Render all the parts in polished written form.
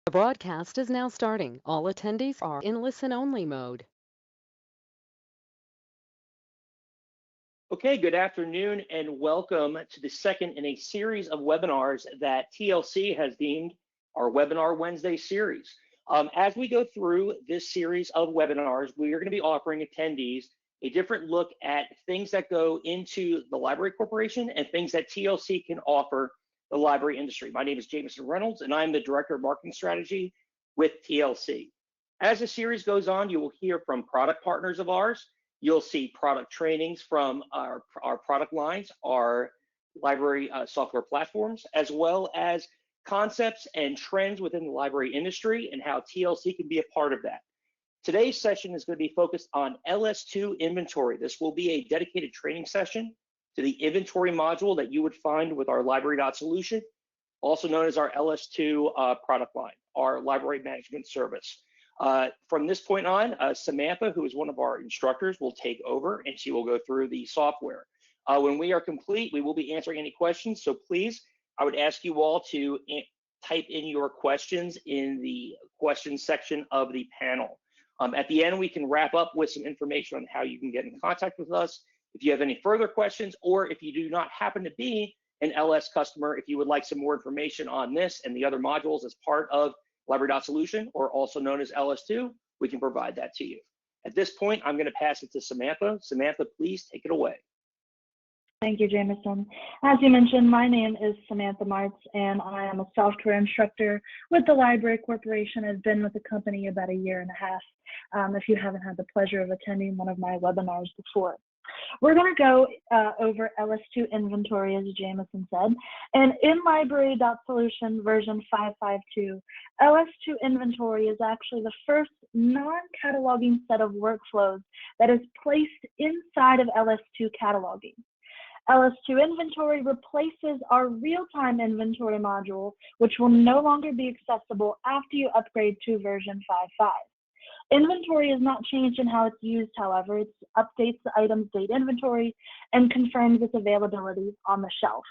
The broadcast is now starting. All attendees are in listen-only mode. Okay, good afternoon and welcome to the second in a series of webinars that TLC has deemed our Webinar Wednesday series. As we go through this series of webinars, we are going to be offering attendees a different look at things that go into the Library Corporation and things that TLC can offer the library industry. My name is Jameson Reynolds, and I'm the Director of Marketing Strategy with TLC. As the series goes on, you will hear from product partners of ours. You'll see product trainings from our product lines, our library software platforms, as well as concepts and trends within the library industry and how TLC can be a part of that. Today's session is going to be focused on LS2 inventory. This will be a dedicated training session to the inventory module that you would find with our library.solution, also known as our LS2 product line, our library management service. From this point on, Samantha, who is one of our instructors, will take over and she will go through the software. When we are complete, we will be answering any questions. So please, I would ask you all to type in your questions in the questions section of the panel. At the end, we can wrap up with some information on how you can get in contact with us. If you have any further questions, or if you do not happen to be an LS customer, if you would like some more information on this and the other modules as part of library.solution, or also known as LS2, we can provide that to you. At this point, I'm going to pass it to Samantha. Samantha, please take it away. Thank you, Jameson. As you mentioned, my name is Samantha Martz, and I am a software instructor with the Library Corporation. I've been with the company about a year and a half, if you haven't had the pleasure of attending one of my webinars before. We're going to go over LS2 inventory, as Jameson said, and in library.solution version 552, LS2 inventory is actually the first non-cataloging set of workflows that is placed inside of LS2 cataloging. LS2 inventory replaces our real-time inventory module, which will no longer be accessible after you upgrade to version 5.5. Inventory is not changed in how it's used, however. It updates the item's date inventory and confirms its availability on the shelf.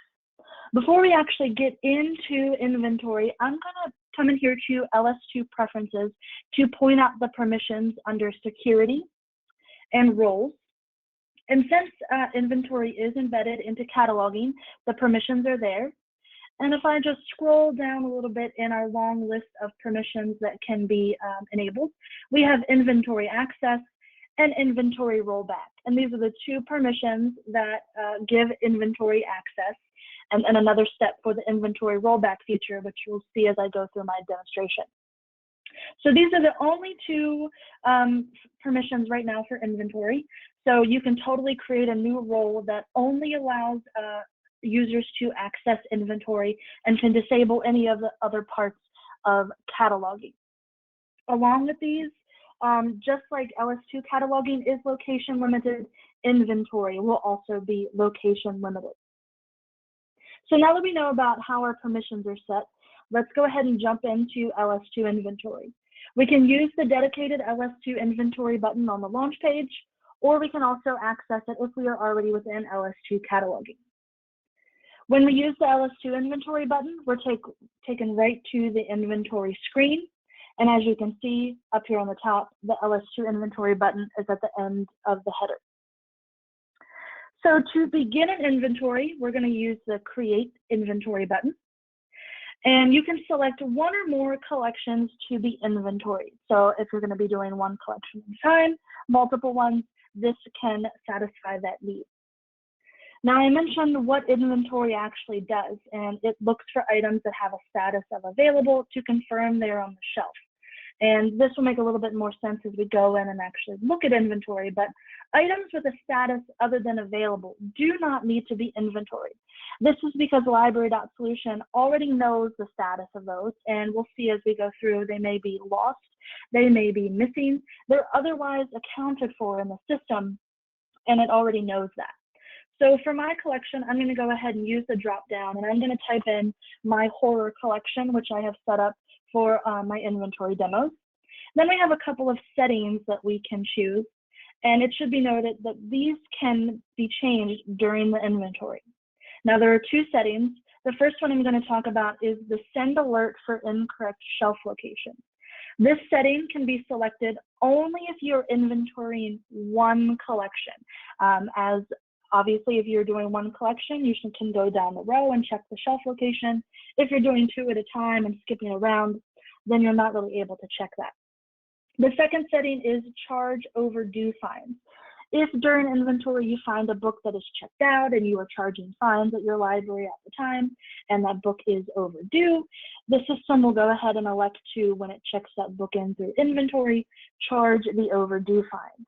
Before we actually get into inventory, I'm going to come in here to LS2 preferences to point out the permissions under security and roles. And since inventory is embedded into cataloging, the permissions are there. And if I just scroll down a little bit in our long list of permissions that can be enabled, we have inventory access and inventory rollback. And these are the two permissions that give inventory access, and another step for the inventory rollback feature, which you'll see as I go through my demonstration. So these are the only two permissions right now for inventory. So you can totally create a new role that only allows users to access inventory and can disable any of the other parts of cataloging. Along with these, just like LS2 cataloging is location limited, inventory will also be location limited. So now that we know about how our permissions are set, let's go ahead and jump into LS2 inventory. We can use the dedicated LS2 inventory button on the launch page, or we can also access it if we are already within LS2 cataloging. When we use the LS2 inventory button, we're taken right to the inventory screen. And as you can see up here on the top, the LS2 inventory button is at the end of the header. So to begin an inventory, we're going to use the Create Inventory button. And you can select one or more collections to be inventoried. So if you're going to be doing one collection at a time, multiple ones, this can satisfy that need. Now, I mentioned what inventory actually does, and it looks for items that have a status of available to confirm they're on the shelf. And this will make a little bit more sense as we go in and actually look at inventory, but items with a status other than available do not need to be inventoried. This is because library.solution already knows the status of those, and we'll see as we go through, they may be lost, they may be missing, they're otherwise accounted for in the system, and it already knows that. So for my collection, I'm going to go ahead and use the drop down, and I'm going to type in my horror collection, which I have set up for my inventory demos. Then we have a couple of settings that we can choose, and it should be noted that these can be changed during the inventory. Now there are two settings. The first one I'm going to talk about is the send alert for incorrect shelf location. This setting can be selected only if you're inventorying one collection. As obviously, if you're doing one collection, you can go down the row and check the shelf location. If you're doing two at a time and skipping around, then you're not really able to check that. The second setting is charge overdue fines. If during inventory you find a book that is checked out and you are charging fines at your library at the time and that book is overdue, the system will go ahead and elect to, when it checks that book in through inventory, charge the overdue fine.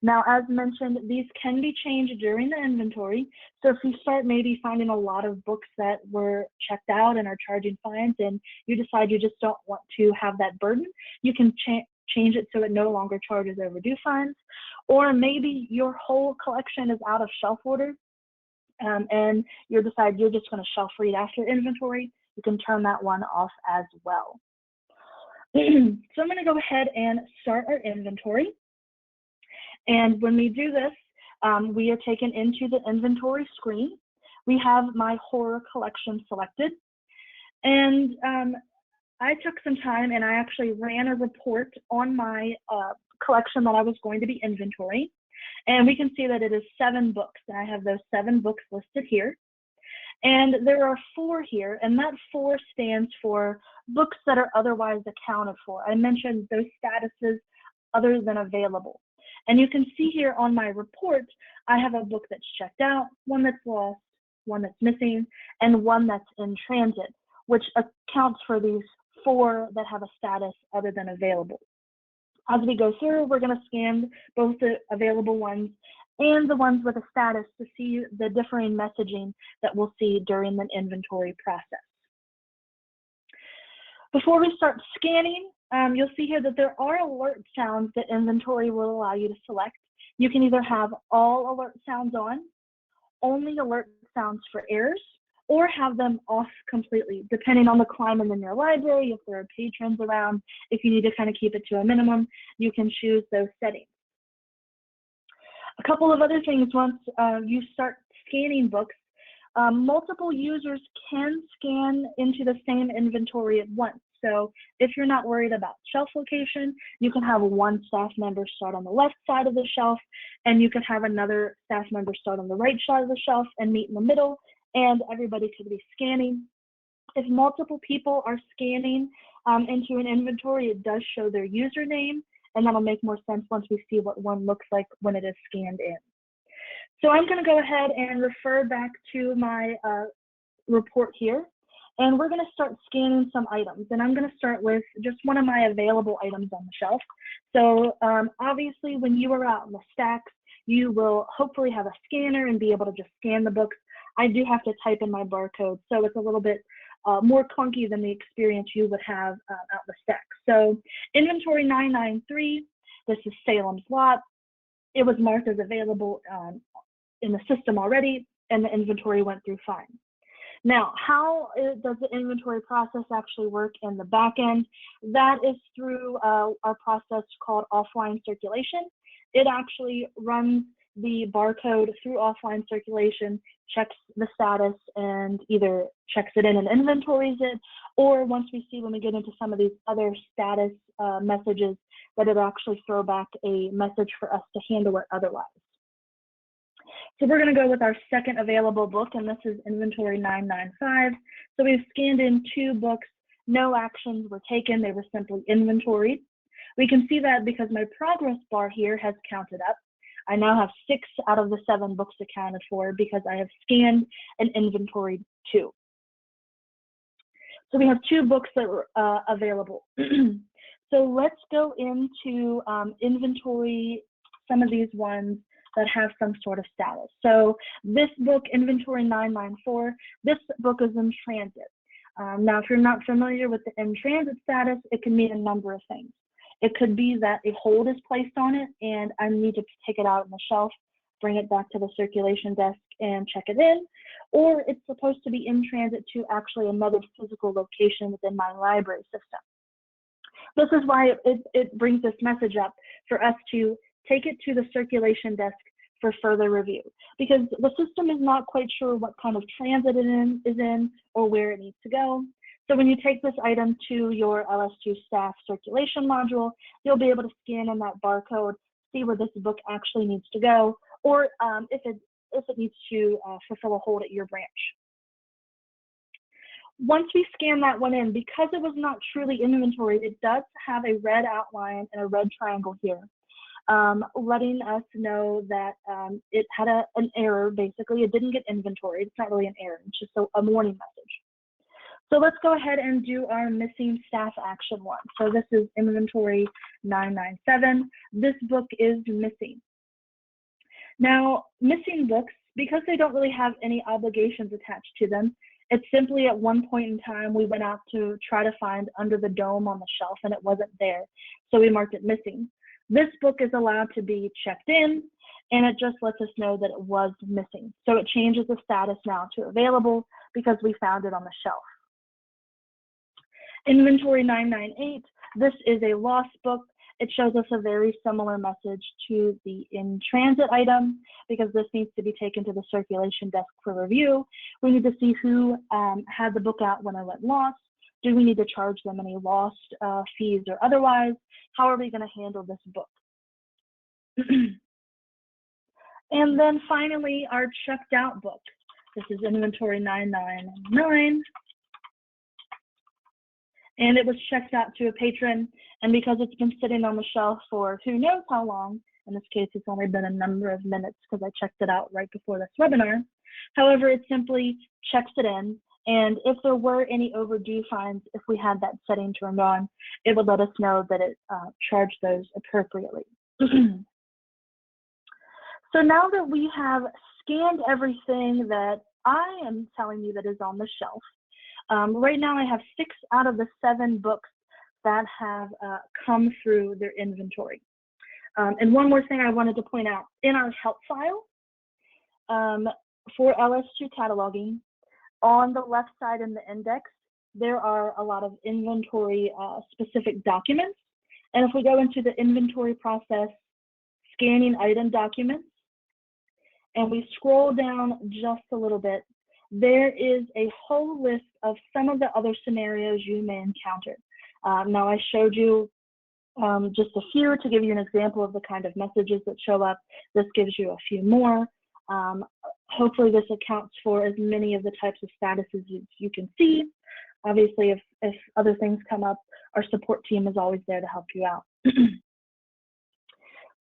Now, as mentioned, these can be changed during the inventory. So if you start maybe finding a lot of books that were checked out and are charging fines and you decide you just don't want to have that burden, you can change it so it no longer charges overdue fines. Or maybe your whole collection is out of shelf order and you decide you're just going to shelf read after inventory. You can turn that one off as well. So I'm going to go ahead and start our inventory. And when we do this, we are taken into the inventory screen. We have my horror collection selected. And I took some time and I actually ran a report on my collection that I was going to be inventorying. And we can see that it is 7 books. And I have those 7 books listed here. And there are 4 here, and that 4 stands for books that are otherwise accounted for. I mentioned those statuses other than available. And you can see here on my report, I have a book that's checked out, one that's lost, one that's missing, and one that's in transit, which accounts for these 4 that have a status other than available. As we go through, we're going to scan both the available ones and the ones with a status to see the differing messaging that we'll see during the inventory process. Before we start scanning, you'll see here that there are alert sounds that inventory will allow you to select. You can either have all alert sounds on, only alert sounds for errors, or have them off completely, depending on the climate in your library. If there are patrons around, if you need to kind of keep it to a minimum, you can choose those settings. A couple of other things once you start scanning books, multiple users can scan into the same inventory at once. So if you're not worried about shelf location, you can have one staff member start on the left side of the shelf, and you can have another staff member start on the right side of the shelf and meet in the middle, and everybody could be scanning. If multiple people are scanning into an inventory, it does show their username, and that'll make more sense once we see what one looks like when it is scanned in. So I'm going to go ahead and refer back to my report here, and we're going to start scanning some items. And I'm going to start with just one of my available items on the shelf. So obviously, when you are out in the stacks, you will hopefully have a scanner and be able to just scan the books. I do have to type in my barcode, so it's a little bit more clunky than the experience you would have out the stack. So inventory 993, this is Salem's Lot. It was marked as available in the system already, and the inventory went through fine. Now, how does the inventory process actually work in the back end? That is through our process called offline circulation. It actually runs the barcode through offline circulation, checks the status, and either checks it in and inventories it, or once we see when we get into some of these other status messages, that it'll actually throw back a message for us to handle it otherwise. So we're going to go with our second available book, and this is inventory 995. So we've scanned in 2 books. No actions were taken. They were simply inventoried. We can see that because my progress bar here has counted up. I now have 6 out of the 7 books accounted for because I have scanned and inventoried 2. So we have 2 books that were available. So let's go into inventory some of these ones that have some sort of status. So this book, inventory 994, this book is in transit. Now, if you're not familiar with the in transit status, it can mean a number of things. It could be that a hold is placed on it and I need to take it out on the shelf, bring it back to the circulation desk and check it in, or it's supposed to be in transit to actually another physical location within my library system. This is why it brings this message up for us to take it to the circulation desk for further review, because the system is not quite sure what kind of transit it is in or where it needs to go. So when you take this item to your LS2 staff circulation module, you'll be able to scan in that barcode, see where this book actually needs to go, or if it needs to fulfill a hold at your branch. Once we scan that one in, because it was not truly inventoried, it does have a red outline and a red triangle here, letting us know that it had an error. Basically, it didn't get inventoried. It's not really an error, it's just a warning message. So let's go ahead and do our missing staff action one. So this is inventory 997. This book is missing. Now, missing books, because they don't really have any obligations attached to them, it's simply at one point in time we went out to try to find under the dome on the shelf and it wasn't there. So we marked it missing. This book is allowed to be checked in, and it just lets us know that it was missing. So it changes the status now to available because we found it on the shelf. Inventory 998, this is a lost book. It shows us a very similar message to the in-transit item because this needs to be taken to the circulation desk for review. We need to see who had the book out when it went lost. Do we need to charge them any lost fees or otherwise? How are we going to handle this book? And then finally, our checked out book. This is inventory 999. And it was checked out to a patron, and because it's been sitting on the shelf for who knows how long, in this case it's only been a number of minutes because I checked it out right before this webinar. However, it simply checks it in, and if there were any overdue fines, if we had that setting turned on, it would let us know that it charged those appropriately. So now that we have scanned everything that I am telling you that is on the shelf, right now I have 6 out of the 7 books that have come through their inventory. And one more thing I wanted to point out, in our help file for LS2 cataloging, on the left side in the index, there are a lot of inventory specific documents. And if we go into the inventory process, scanning item documents, and we scroll down just a little bit, there is a whole list of some of the other scenarios you may encounter. Now I showed you just a few to give you an example of the kind of messages that show up. This gives you a few more. Hopefully this accounts for as many of the types of statuses you can see. Obviously, if other things come up, our support team is always there to help you out.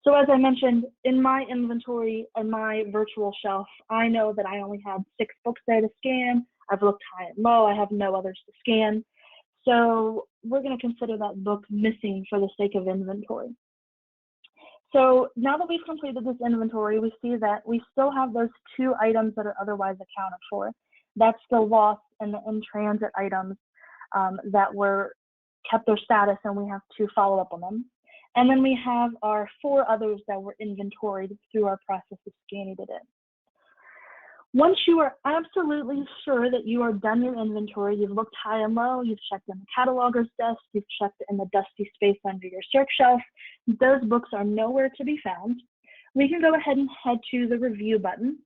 So as I mentioned, in my inventory and my virtual shelf, I know that I only had 6 books there to scan. I've looked high and low. I have no others to scan. So we're going to consider that book missing for the sake of inventory. So now that we've completed this inventory, we see that we still have those 2 items that are otherwise accounted for. That's the lost and the in-transit items that were kept their status, and we have to follow up on them. And then we have our 4 others that were inventoried through our process of scanning it in. Once you are absolutely sure that you are done your inventory, you've looked high and low, you've checked in the cataloger's desk, you've checked in the dusty space under your circ shelf, those books are nowhere to be found, we can go ahead and head to the review button.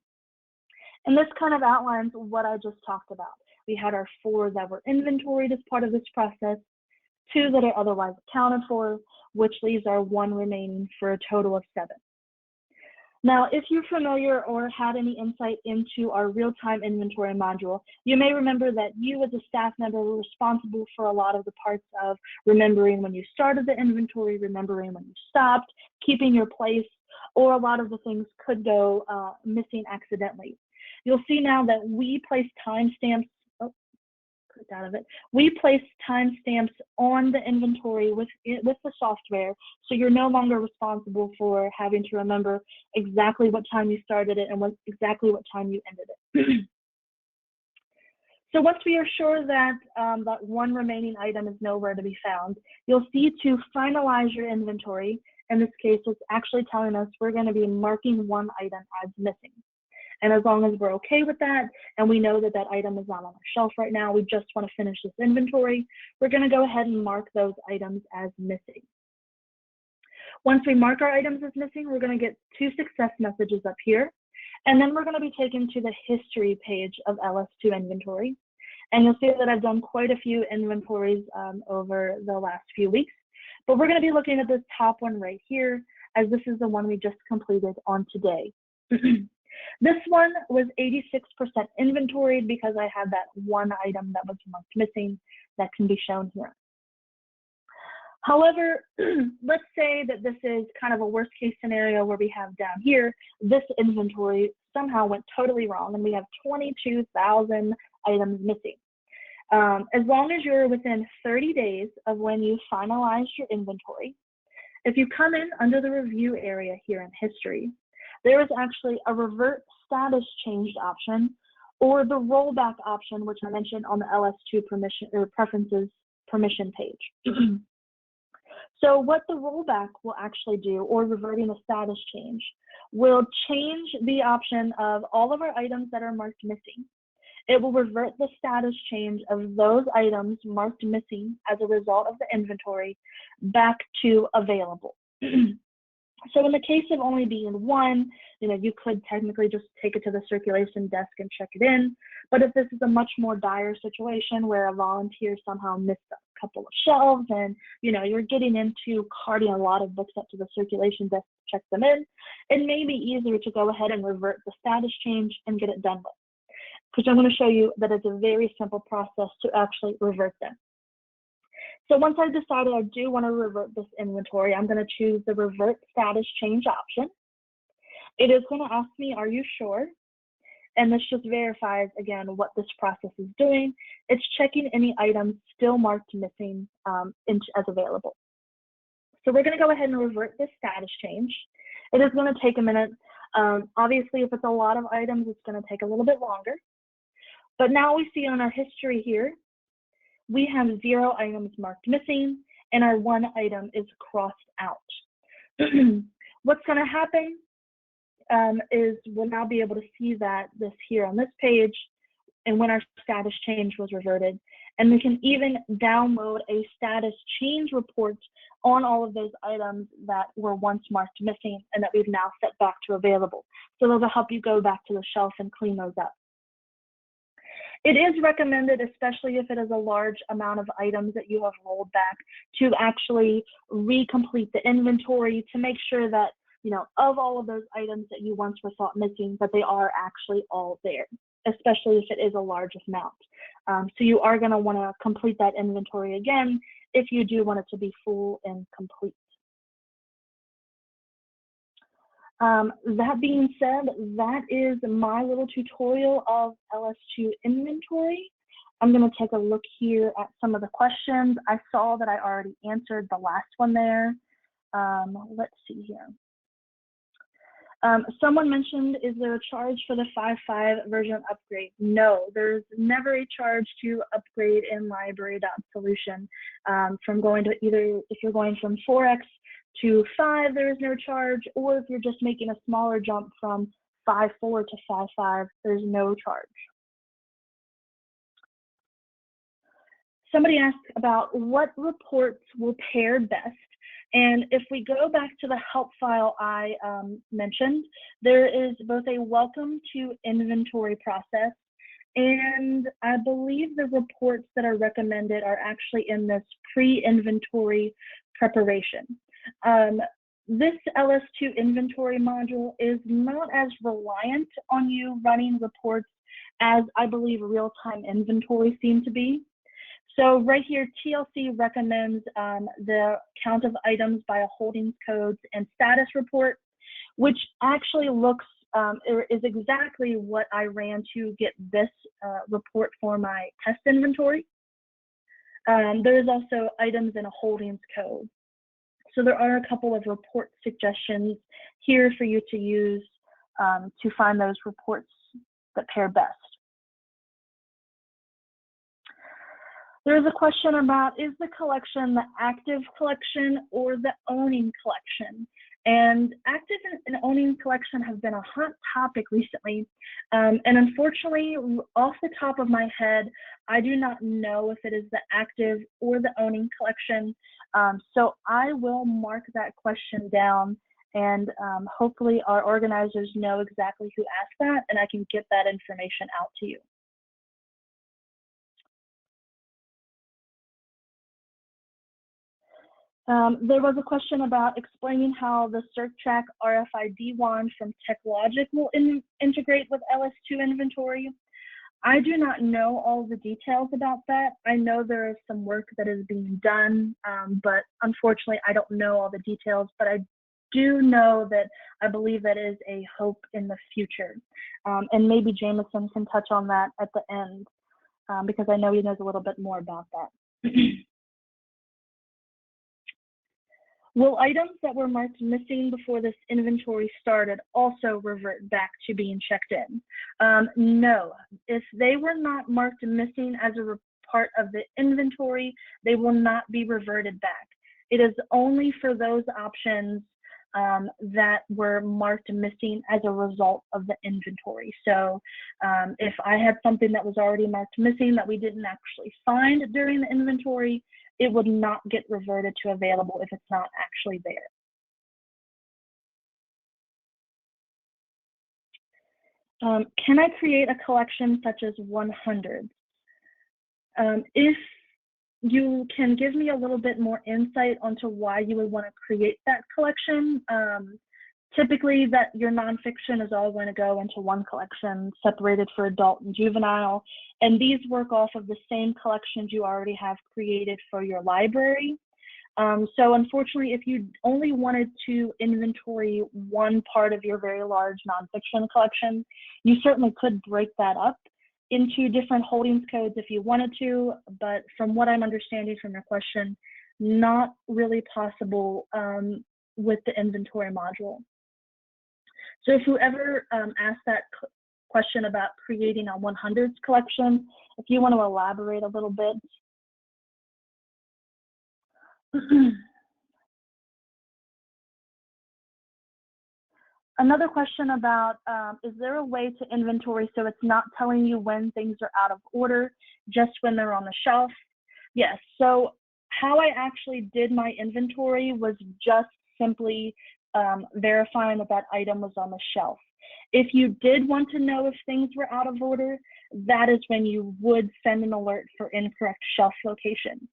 And this kind of outlines what I just talked about. We had our 4 that were inventoried as part of this process, 2 that are otherwise accounted for, which leaves our 1 remaining for a total of 7. Now, if you're familiar or had any insight into our real-time inventory module, you may remember that you as a staff member were responsible for a lot of the parts of remembering when you started the inventory, remembering when you stopped, keeping your place, or a lot of the things could go missing accidentally. You'll see now that we place timestamps. Out of it. We place timestamps on the inventory with the software, so you're no longer responsible for having to remember exactly what time you started it and exactly what time you ended it. So once we are sure that that 1 remaining item is nowhere to be found, you'll see to finalize your inventory. In this case, it's actually telling us we're going to be marking 1 item as missing. And as long as we're okay with that, and we know that that item is not on our shelf right now, we just want to finish this inventory, we're going to go ahead and mark those items as missing. Once we mark our items as missing, we're going to get 2 success messages up here. And then we're going to be taken to the history page of LS2 Inventory. And you'll see that I've done quite a few inventories over the last few weeks. But we're going to be looking at this top one right here, as this is the one we just completed on today. This one was 86% inventoried because I had that one item that was marked missing that can be shown here. However, let's say that this is kind of a worst case scenario where we have down here, this inventory somehow went totally wrong and we have 22,000 items missing. As long as you're within 30 days of when you finalize your inventory, if you come in under the review area here in history, there is actually a revert status changed option or the rollback option, which I mentioned on the LS2 permission or preferences permission page. So what the rollback will actually do, or reverting a status change, will change the option of all of our items that are marked missing. It will revert the status change of those items marked missing as a result of the inventory back to available. So in the case of only being one, you could technically just take it to the circulation desk and check it in. But if this is a much more dire situation where a volunteer somehow missed a couple of shelves and, you're getting into carting a lot of books up to the circulation desk to check them in, it may be easier to go ahead and revert the status change and get it done with. Because I'm going to show you that it's a very simple process to actually revert them. So once I've decided I do want to revert this inventory, I'm going to choose the revert status change option. It is going to ask me, are you sure? And this just verifies, again, what this process is doing. It's checking any items still marked missing as available. So we're going to go ahead and revert this status change. It is going to take a minute. Obviously, if it's a lot of items, it's going to take a little bit longer. But now we see on our history here, we have 0 items marked missing, and our 1 item is crossed out. What's going to happen is we'll now be able to see this here on this page, and when our status change was reverted. And we can even download a status change report on all of those items that were once marked missing and that we've now set back to available. So those will help you go back to the shelf and clean those up. It is recommended, especially if it is a large amount of items that you have rolled back, to actually recomplete the inventory to make sure that, of all of those items that you once were thought missing, that they are actually all there, especially if it is a large amount. So you are going to want to complete that inventory again if you do want it to be full and complete. That being said, that is my little tutorial of LS2 Inventory. I'm going to take a look here at some of the questions. I saw that I already answered the last one there. Let's see here. Someone mentioned, is there a charge for the 5.5 version upgrade? No, there's never a charge to upgrade in library.solution. From going to either, if you're going from 4x to 5, there is no charge, or if you're just making a smaller jump from 5.4 to 5.5, there's no charge. Somebody asked about what reports will pair best. And if we go back to the help file I mentioned, there is both a welcome to inventory process, and I believe the reports that are recommended are actually in this pre-inventory preparation. This LS2 inventory module is not as reliant on you running reports as I believe real-time inventory seem to be. So right here, TLC recommends the count of items by a holdings codes and status report, which actually looks, is exactly what I ran to get this report for my test inventory. There's also items in a holdings code. So there are a couple of report suggestions here for you to use to find those reports that pair best. There's a question about, is the collection the active collection or the owning collection? And active and owning collection have been a hot topic recently. And unfortunately, off the top of my head, I do not know if it is the active or the owning collection. So I will mark that question down, and hopefully our organizers know exactly who asked that, and I can get that information out to you. There was a question about explaining how the CircTrack RFID wand from TechLogic will integrate with LS2 Inventory. I do not know all the details about that. I know there is some work that is being done, but unfortunately I don't know all the details, but I do know that I believe that is a hope in the future. And maybe Jameson can touch on that at the end, because I know he knows a little bit more about that. Will items that were marked missing before this inventory started also revert back to being checked in? No, if they were not marked missing as a part of the inventory, they will not be reverted back. It is only for those options that were marked missing as a result of the inventory. So if I had something that was already marked missing that we didn't actually find during the inventory, it would not get reverted to available if it's not actually there. Can I create a collection such as 100? If you can give me a little bit more insight onto why you would want to create that collection. Typically that your nonfiction is all going to go into one collection separated for adult and juvenile, and these work off of the same collections you already have created for your library. So unfortunately, if you only wanted to inventory one part of your very large nonfiction collection, you certainly could break that up into different holdings codes if you wanted to, but from what I'm understanding from your question, not really possible with the inventory module. So if whoever asked that question about creating a 100s collection, if you want to elaborate a little bit. Another question about, is there a way to inventory so it's not telling you when things are out of order, just when they're on the shelf? Yes, so how I actually did my inventory was just simply verifying that that item was on the shelf. If you did want to know if things were out of order, that is when you would send an alert for incorrect shelf location.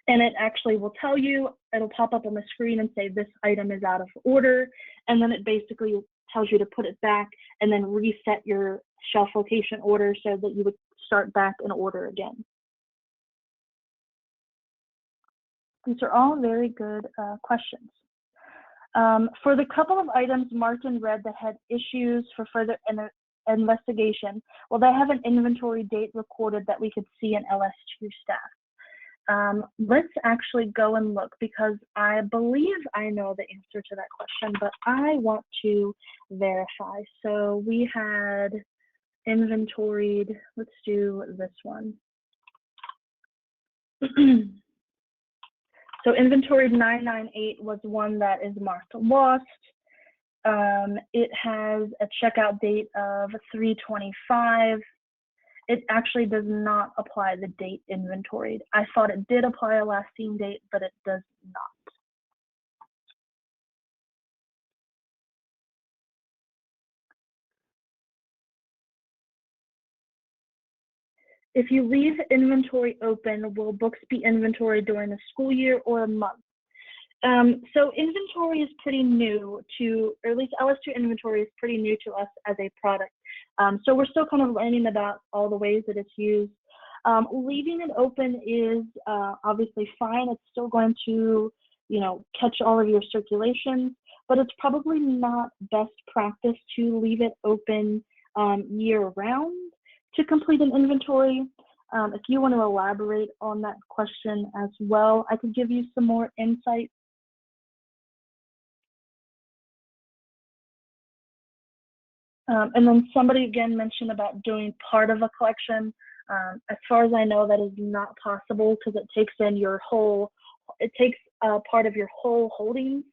And it actually will tell you, it'll pop up on the screen and say this item is out of order, and then it basically tells you to put it back and then reset your shelf location order so that you would start back in order again. These are all very good questions. For the couple of items marked in red that had issues for further investigation, will they have an inventory date recorded that we could see in LS2 staff? Let's actually go and look, because I believe I know the answer to that question, but I want to verify. So we had inventoried, let's do this one. So inventoried 998 was one that is marked lost. It has a checkout date of 3/25. It actually does not apply the date inventoried. I thought it did apply a last seen date, but it does not. If you leave inventory open, will books be inventoried during the school year or a month? So inventory is pretty new to, or at least LS2 inventory is pretty new to us as a product. So we're still kind of learning about all the ways that it's used. Leaving it open is obviously fine. It's still going to, catch all of your circulations, but it's probably not best practice to leave it open year round to complete an inventory. If you want to elaborate on that question as well, I could give you some more insight. And then somebody again mentioned about doing part of a collection. As far as I know, that is not possible because it takes in your whole, it takes part of your whole holdings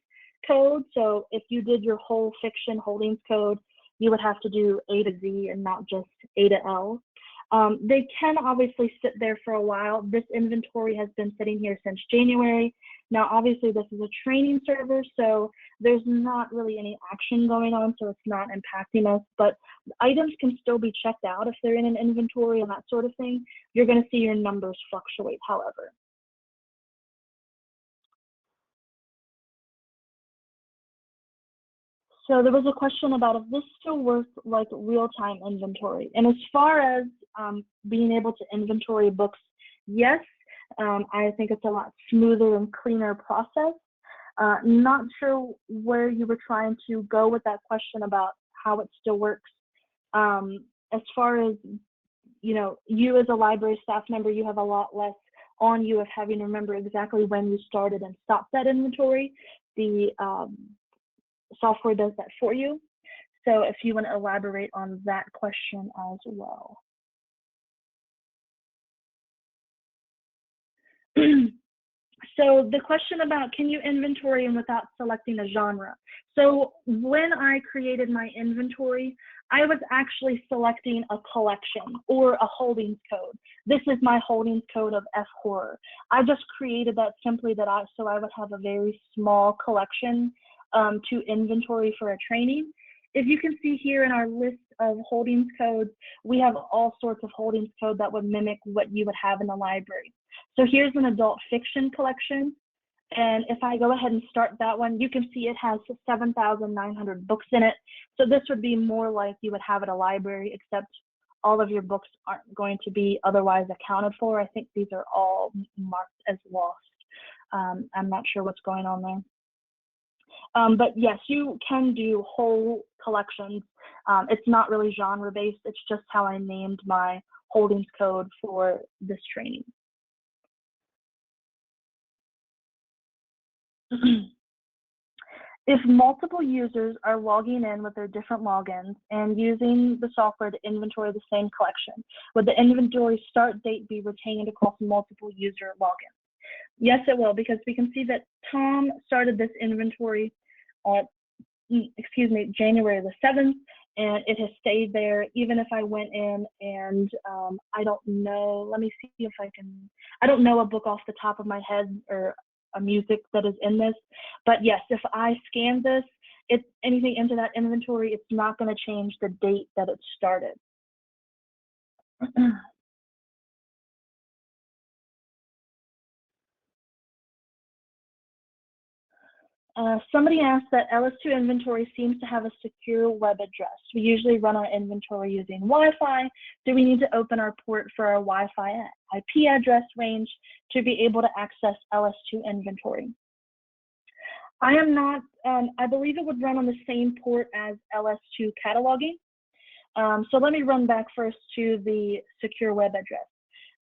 code. So if you did your whole fiction holdings code, you would have to do A to Z and not just A to L. They can obviously sit there for a while. This inventory has been sitting here since January. Now, obviously, this is a training server, so there's not really any action going on, so it's not impacting us, but items can still be checked out if they're in an inventory and that sort of thing. You're going to see your numbers fluctuate, however. So there was a question about if this still works like real-time inventory. And as far as being able to inventory books, yes, I think it's a lot smoother and cleaner process. Not sure where you were trying to go with that question about how it still works. As far as, you as a library staff member, you have a lot less on you of having to remember exactly when you started and stopped that inventory. The software does that for you. So if you want to elaborate on that question as well. So the question about can you inventory and without selecting a genre? So when I created my inventory, I was actually selecting a collection or a holdings code. This is my holdings code of F horror. I just created that simply so I would have a very small collection to inventory for a training. If you can see here in our list of holdings codes, we have all sorts of holdings code that would mimic what you would have in the library. So here's an adult fiction collection. And if I go ahead and start that one, you can see it has 7,900 books in it. So this would be more like you would have at a library, except all of your books aren't going to be otherwise accounted for. I think these are all marked as lost. I'm not sure what's going on there. But yes, you can do whole collections. It's not really genre based. It's just how I named my holdings code for this training. If multiple users are logging in with their different logins and using the software to inventory the same collection, would the inventory start date be retained across multiple user logins? Yes, it will, because we can see that Tom started this inventory on, January the 7th, and it has stayed there. Even if I went in and I don't know, let me see if I can, I don't know a book off the top of my head or a music that is in this, but yes, if I scan this, it's anything into that inventory, it's not going to change the date that it started. Somebody asked that LS2 inventory seems to have a secure web address. We usually run our inventory using Wi-Fi. Do we need to open our port for our Wi-Fi IP address range to be able to access LS2 inventory? I am not, I believe it would run on the same port as LS2 Cataloging. So let me run back first to the secure web address.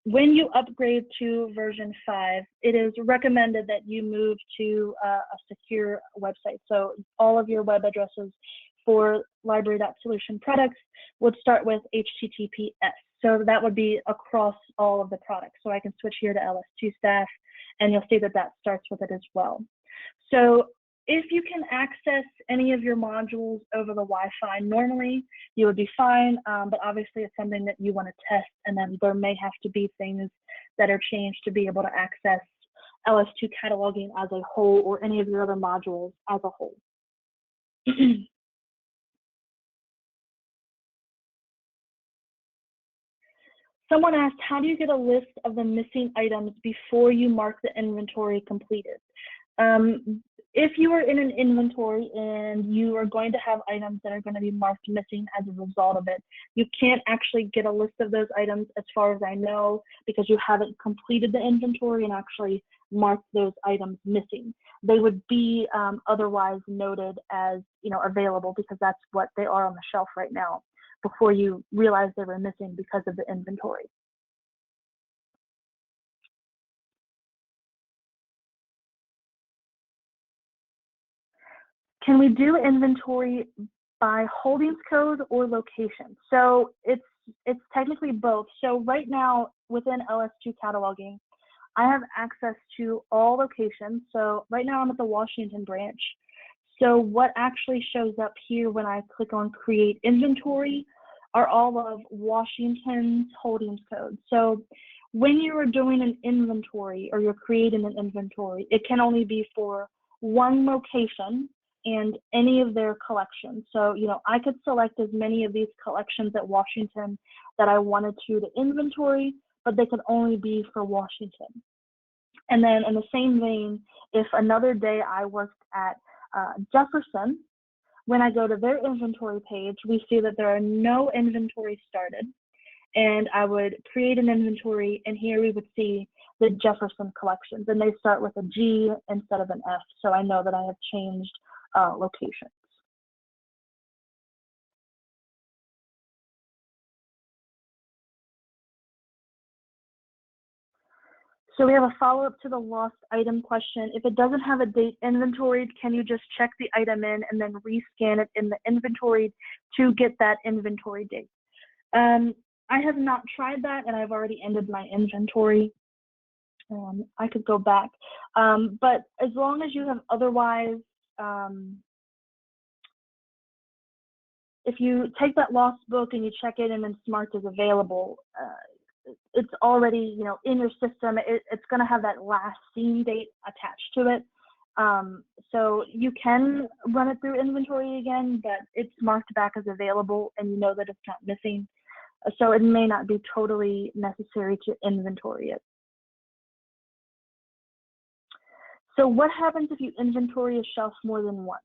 When you upgrade to version 5, it is recommended that you move to a secure website. So all of your web addresses for library.solution products would start with HTTPS. So that would be across all of the products. So I can switch here to LS2 staff, and you'll see that that starts with it as well. So if you can access any of your modules over the Wi-Fi normally, you would be fine, but obviously it's something that you want to test, and then there may have to be things that are changed to be able to access LS2 cataloging as a whole or any of your other modules as a whole. Someone asked, how do you get a list of the missing items before you mark the inventory completed? If you are in an inventory and you are going to have items that are going to be marked missing as a result of it, you can't actually get a list of those items as far as I know, because you haven't completed the inventory and actually marked those items missing. They would be otherwise noted as, available, because that's what they are on the shelf right now before you realize they were missing because of the inventory. Can we do inventory by holdings code or location? So it's technically both. So right now within LS2 cataloging, I have access to all locations. So right now I'm at the Washington branch. So what actually shows up here when I click on create inventory are all of Washington's holdings codes. So when you are doing an inventory or you're creating an inventory, it can only be for one location and any of their collections. So, you know, I could select as many of these collections at Washington that I wanted to inventory, but they could only be for Washington. And then in the same vein, if another day I worked at Jefferson, when I go to their inventory page, we see that there are no inventories started. And I would create an inventory, and here we would see the Jefferson collections, and they start with a G instead of an F, so I know that I have changed locations. So we have a follow-up to the lost item question. If it doesn't have a date inventoried, can you just check the item in and then rescan it in the inventory to get that inventory date? I have not tried that, and I've already ended my inventory. I could go back, but as long as you have otherwise, if you take that lost book and you check it and then marked as available, it's already, you know, in your system. It's going to have that last seen date attached to it. So you can run it through inventory again, but it's marked back as available, and you know that it's not missing. So it may not be totally necessary to inventory it. So what happens if you inventory a shelf more than once?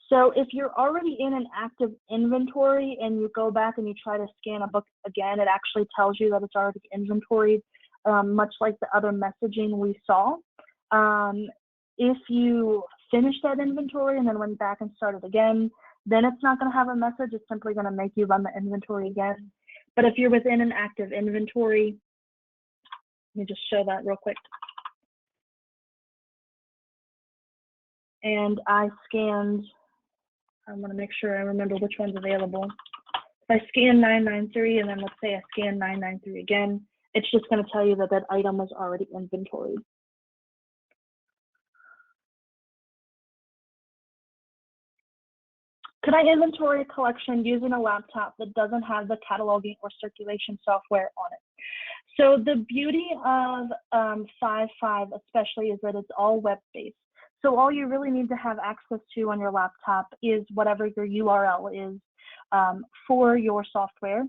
So if you're already in an active inventory and you go back and you try to scan a book again, it actually tells you that it's already inventoried, much like the other messaging we saw. If you finish that inventory and then went back and started again, then it's not going to have a message. It's simply going to make you run the inventory again. But if you're within an active inventory, let me just show that real quick. And I scanned, I want to make sure I remember which one's available. If I scan 993 and then let's say I scan 993 again, it's just going to tell you that that item was already inventoried. Could I inventory a collection using a laptop that doesn't have the cataloging or circulation software on it? So the beauty of 5.5 especially is that it's all web-based. So all you really need to have access to on your laptop is whatever your URL is for your software.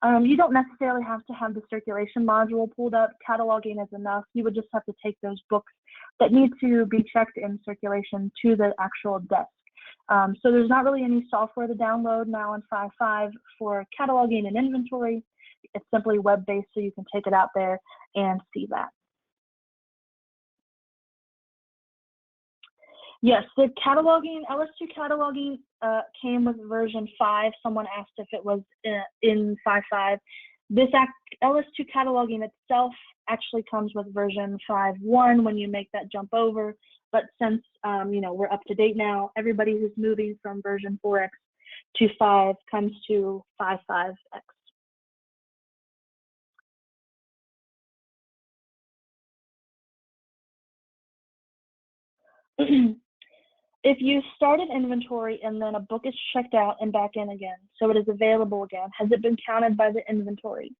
You don't necessarily have to have the circulation module pulled up. Cataloging is enough. You would just have to take those books that need to be checked in circulation to the actual desk. So there's not really any software to download now in 5.5 for cataloging and inventory. It's simply web-based, so you can take it out there and see that. Yes, the cataloging, LS2 cataloging came with version 5. Someone asked if it was in 5.5. This LS2 cataloging itself actually comes with version 5.1 when you make that jump over. But since you know, we're up to date now, everybody who's moving from version 4X to 5 comes to 5.5X. If you start an inventory and then a book is checked out and back in again, so it is available again, has it been counted by the inventory?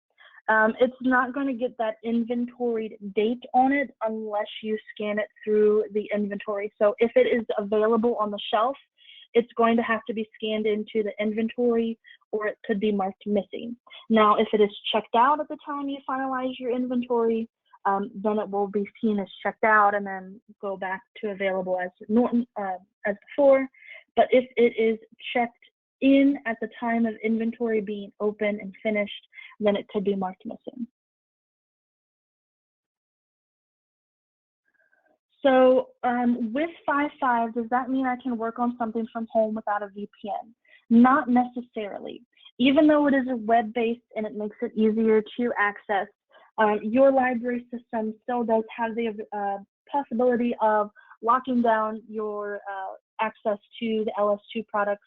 It's not going to get that inventoried date on it unless you scan it through the inventory. So if it is available on the shelf, it's going to have to be scanned into the inventory, or it could be marked missing. Now, if it is checked out at the time you finalize your inventory, then it will be seen as checked out and then go back to available as before. But if it is checked in at the time of inventory being open and finished, then it could be marked missing. So with 5.5, does that mean I can work on something from home without a VPN? Not necessarily. Even though it is a web-based and it makes it easier to access, your library system still does have the possibility of locking down your access to the LS2 products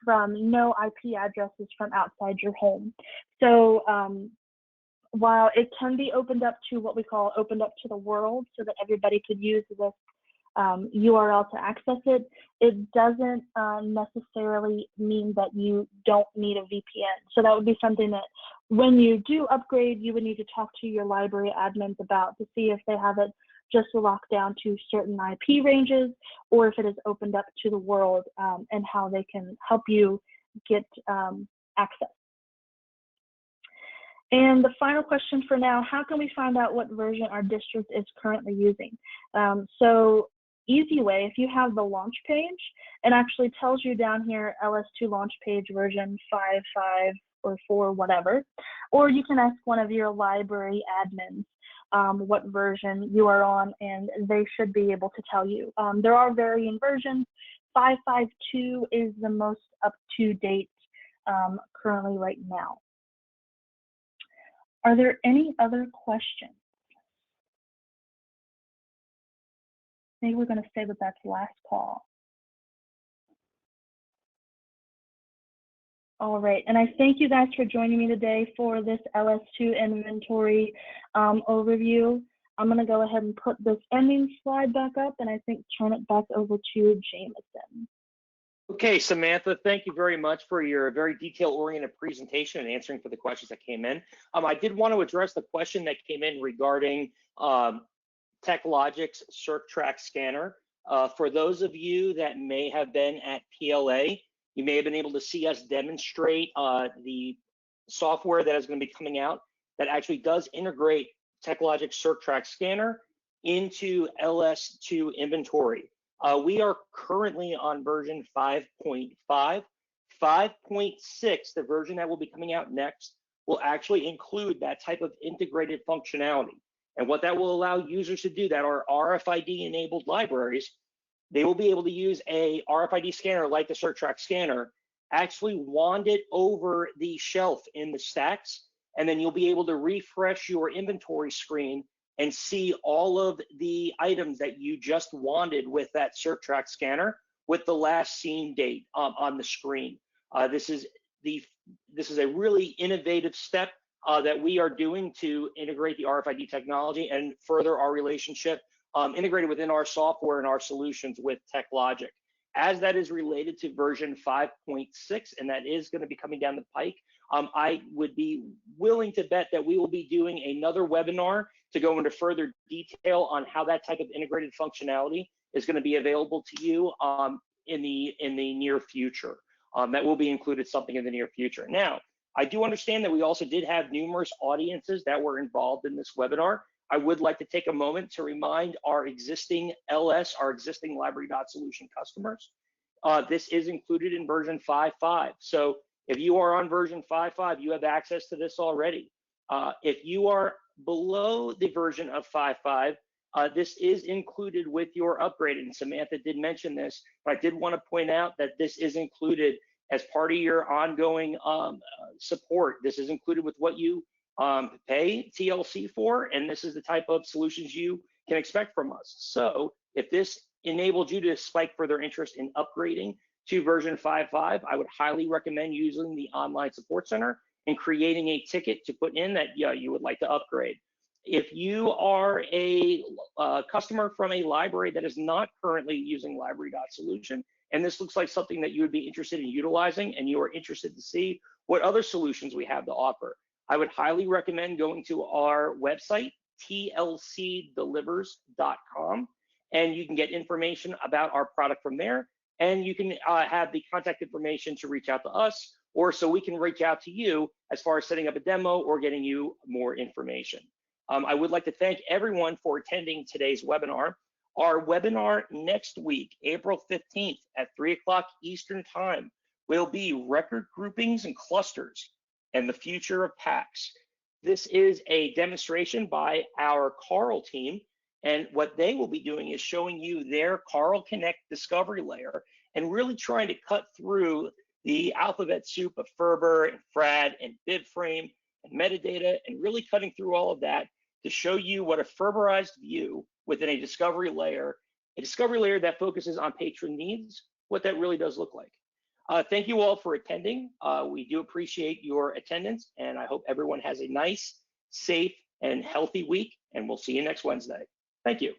from no IP addresses from outside your home. So while it can be opened up to what we call opened up to the world so that everybody could use this URL to access it, it doesn't necessarily mean that you don't need a VPN. So that would be something that when you do upgrade, you would need to talk to your library admins about to see if they have it just locked down to certain IP ranges, or if it is opened up to the world, and how they can help you get access. And the final question for now, how can we find out what version our district is currently using? So easy way, if you have the launch page, it actually tells you down here LS2 launch page version 5.5 or 4, whatever. Or you can ask one of your library admins what version you are on, and they should be able to tell you. There are varying versions. 5.5.2 is the most up-to-date currently right now. Are there any other questions? Maybe we're going to say that that's last call. All right, and I thank you guys for joining me today for this LS2 inventory overview. I'm going to go ahead and put this ending slide back up, and I think turn it back over to Jameson. Okay, Samantha, thank you very much for your very detail-oriented presentation and answering for the questions that came in. I did want to address the question that came in regarding TechLogic's CircTrack scanner. For those of you that may have been at PLA, you may have been able to see us demonstrate the software that is going to be coming out that actually does integrate TechLogic's CircTrack scanner into LS2 Inventory. We are currently on version 5.5. 5.6, the version that will be coming out next, will actually include that type of integrated functionality. And what that will allow users to do that are RFID-enabled libraries, they will be able to use a RFID scanner like the CircTrack scanner, actually wand it over the shelf in the stacks, and then you'll be able to refresh your inventory screen and see all of the items that you just wanded with that CircTrack scanner with the last seen date on the screen. This is a really innovative step that we are doing to integrate the RFID technology and further our relationship integrated within our software and our solutions with TechLogic. As that is related to version 5.6, and that is going to be coming down the pike, I would be willing to bet that we will be doing another webinar to go into further detail on how that type of integrated functionality is going to be available to you in the near future. That will be included something in the near future. Now, I do understand that we also did have numerous audiences that were involved in this webinar. I would like to take a moment to remind our existing our existing library.solution customers. This is included in version 5.5. So if you are on version 5.5, you have access to this already. If you are below the version of 5.5, this is included with your upgrade. And Samantha did mention this, but I did want to point out that this is included as part of your ongoing support. This is included with what you pay TLC for, and this is the type of solutions you can expect from us. So if this enabled you to spike further interest in upgrading to version 5.5, I would highly recommend using the online support center and creating a ticket to put in that you would like to upgrade. If you are a customer from a library that is not currently using library.solution, and this looks like something that you would be interested in utilizing, and you are interested to see what other solutions we have to offer, I would highly recommend going to our website, tlcdelivers.com, and you can get information about our product from there, and you can have the contact information to reach out to us, or so we can reach out to you as far as setting up a demo or getting you more information. I would like to thank everyone for attending today's webinar. Our webinar next week, April 15th at 3 o'clock Eastern Time, will be record groupings and clusters and the future of packs. This is a demonstration by our Carl team, and what they will be doing is showing you their Carl Connect discovery layer and really trying to cut through the alphabet soup of Ferber and FRAD and BibFrame and metadata, and really cutting through all of that to show you what a Ferberized view within a discovery layer that focuses on patron needs, what that really does look like. Thank you all for attending. We do appreciate your attendance, and I hope everyone has a nice, safe, and healthy week, and we'll see you next Wednesday. Thank you.